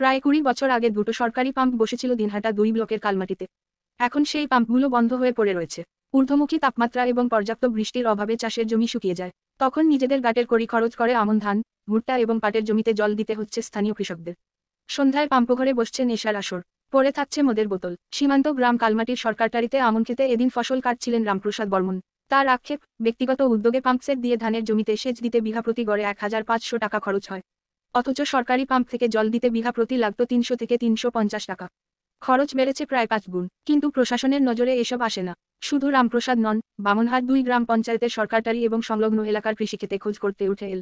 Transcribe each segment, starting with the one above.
প্রায় ২০ বছর আগে দুটো সরকারি পাম্প বসেছিল দিনহাটা ২ ব্লকের কালমাটিতে। এখন সেই পাম্পগুলো বন্ধ হয়ে পড়ে রয়েছে। ঊর্ধ্বমুখী তাপমাত্রা এবং পর্যাপ্ত বৃষ্টির অভাবে চাষের জমি শুকিয়ে যায়। তখন নিজেদের গাটের কড়ি খরচ করে আমন ধান, ভুট্টা এবং পাটের জমিতে জল দিতে হচ্ছে স্থানীয় কৃষকদের। সন্ধ্যায় পাম্পঘরে বসছে নেশার আসর, পড়ে থাকছে মদের বোতল। সীমান্ত গ্রাম কালমাটির সরকারটারিতে আমন খেতে এদিন ফসল কাটছিলেন রামপ্রসাদ বর্মন। তার আক্ষেপ, ব্যক্তিগত উদ্যোগে পাম্পসেট দিয়ে ধানের জমিতে সেচ দিতে বিঘা প্রতি গড়ে ১,৫০০ টাকা খরচ হয়। অথচ সরকারি পাম্প থেকে জল দিতে বিঘা প্রতি লাগত ৩০০ থেকে ৩৫০ টাকা। খরচ বেড়েছে প্রায় ৫ গুণ। কিন্তু প্রশাসনের নজরে এসব আসে না। শুধু রামপ্রসাদ নন, বামনহাট ২ গ্রাম পঞ্চায়েতের সরকারটারি এবং সংলগ্ন এলাকার কৃষিক্ষেতে খোঁজ করতে উঠে এল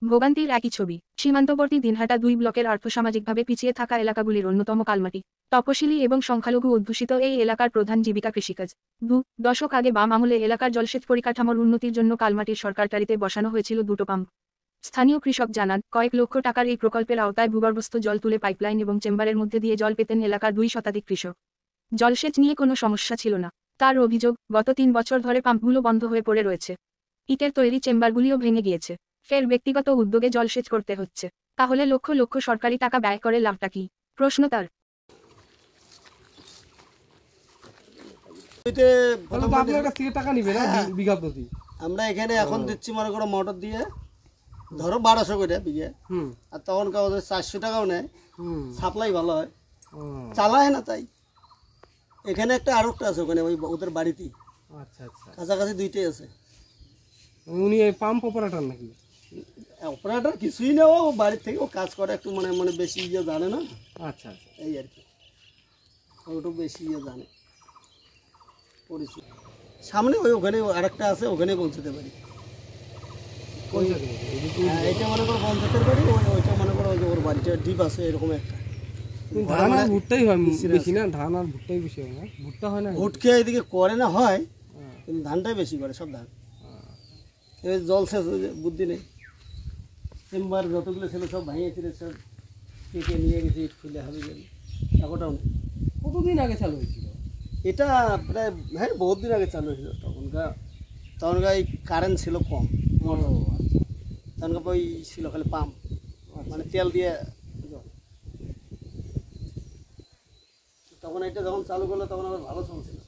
ভোগান্তির একই ছবি। সীমান্তবর্তী দিনহাটা ২ ব্লকের আর্থসামাজিকভাবে পিছিয়ে থাকা এলাকাগুলির অন্যতম কালমাটি। তপশিলি এবং সংখ্যালঘু অধ্যুষিত এই এলাকার প্রধান জীবিকা কৃষিকাজ। ২ দশক আগে বাম আমলে এলাকার জলসেচ পরিকাঠামোর উন্নতির জন্য কালমাটির সরকারটারিতে বসানো হয়েছিল দুটো পাম্প। স্থানীয় কৃষক জানান, কয়েক লক্ষ টাকার এই প্রকল্পের আওতায় ভূগর্ভস্থ জল তুলে পাইপলাইন এবং চেম্বারের মধ্যে দিয়ে জল পেতেন এলাকার ২ শতাধিক কৃষক। জলসেচ নিয়ে কোনো সমস্যা ছিল না। তার অভিযোগ, গত ৩ বছর ধরে পাম্পগুলো বন্ধ হয়ে পড়ে রয়েছে। ইটের তৈরি চেম্বারগুলিও ভেঙে গিয়েছে। ফের ব্যক্তিগত উদ্যোগে জলসেচ করতে হচ্ছে। তাহলে লক্ষ লক্ষ সরকারি টাকা ব্যয় করে লাভটা কি? প্রশ্ন তার। আমরা এখানে এখন দিচ্ছি মনে করো মোটর দিয়ে ধরো ১২০০ করে বিঘে, আর তখন কাগজে ৪০০ টাকাও নেয়। সাপ্লাই ভালো হয়, চালায় না তাই। এখানে একটা আরেকটা আছে ওখানে ওই ওদের বাড়িতেই। আচ্ছা আচ্ছা, কাছাকাছি দুইটাই আছে। উনি পাম্প অপারেটর নাকি? অপারেটর কিছুই না, ও বাড়ির থেকে ও কাজ করে একটু মানে বেশি ইয়ে জানে না। আচ্ছা আচ্ছা, এই আর কি, ওটু বেশি ইয়ে জানে পরিচিত। সামনে ওই ওখানে আরেকটা আছে, ওখানে পৌঁছতে পারি। এটা মনে করো পঞ্চায়েতের বাড়ি, ওইটা মনে করো ওর বাড়িটা ডিপ আছে এরকম একটা। ধান আর ভুট্টাই হয় বেশি না? ধান আর ভুট্টাই বেশি হয় না? ভুট্টা হয় না? ভুট খেয়ে এদিকে করে না, হয় কিন্তু ধানটাই বেশি করে সব ধান। এবার জলসেচ বুদ্ধি নেই। চেম্বার যতগুলো ছিল সব ভাঙিয়েছিল, সব কেটে নিয়ে গেছে, ইট খুলে হবে গেলে এতটাও নেই। কতদিন আগে চালু হয়েছিল এটা? প্রায় হ্যাঁ বহুত দিন আগে চালু হয়েছিল। তখনকার এই কারেন্ট ছিল কম, তখনকার ওই ছিল খালি পাম্প, মানে তেল দিয়ে জল। তখন এটা যখন চালু করলো তখন আবার ভালো চলছিল।